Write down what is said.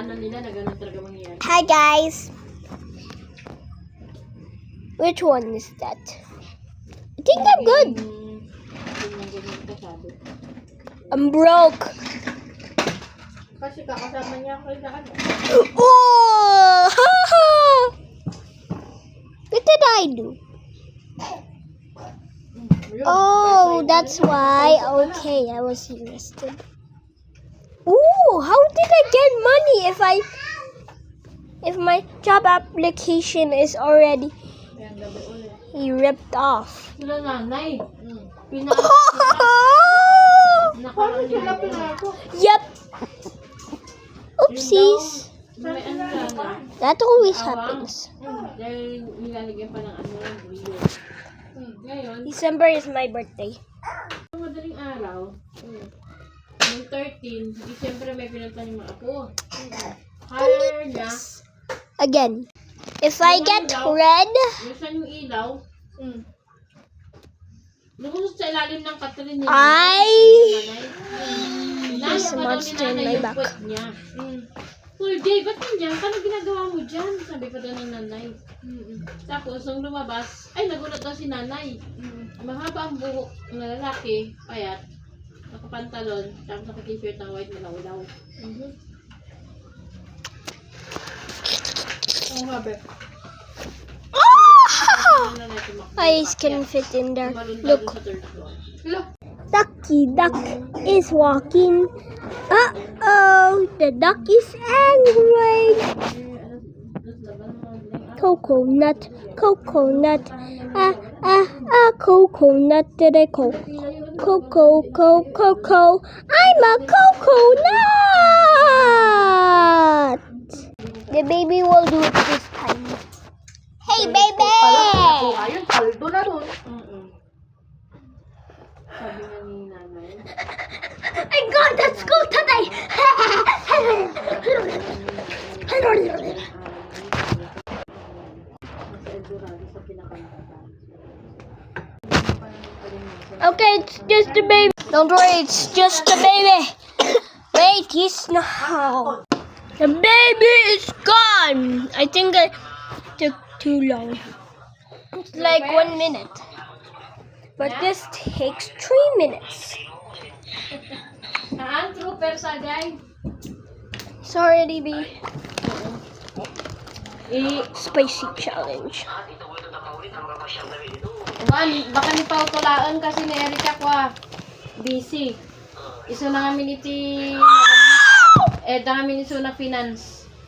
pinagdadaanan nila na gano'n talaga mangyayari. Hi guys. Which one is that? I think I'm good. Ganyan ka sabi. I'm broke. Kasi kakasama niya ako sa ano. Oh! What did I do? Oh, that's why. Okay, I was arrested. Ooh, how did I get money if my job application is already ripped off? Sila nanay. Yep. Oopsies. May ano sana. That always happens. Dahil nilalagyan pa ng ano ng video. Ngayon, December is my birthday. madaling araw, noong 13, di siyempre may pinunta yung mga apo. Hire niya, Again, if I get red, minsan yung ilaw, lumusot sa ilalim ng Catherine niya. There's a monster in my back. Poor Jay, ba't nandiyan? Paano ginagawa mo dyan? Sabi pa daw ng nanay. Tapos, nung lumabas, ay, nagulat daw si nanay. Mahaba ang buhok ng lalaki, payat, nakapantalon, tapos naka-t-shirt ng white na laulaw. Ang habi. Eyes can fit in there. Look. Look. Ducky Duck is walking. Uh-oh, the duck is angry. Coconut, coconut, coconut, coco. I'm a coconut. The baby will do it this time. Hey, baby! Ayun, paldo na ron. Sabi nga ni nanay. I got to school today. Okay, it's just a baby. Don't worry, it's just a baby. Wait, he's not. The baby is gone. I think I took too long. It's like 1 minute. But this takes 3 minutes. Trooper sa guy. Sorry, DB. Spicy challenge. Baka ni pautulaan kasi ni Erika ko busy. Iso na kami iti na kami ni Suna Finance.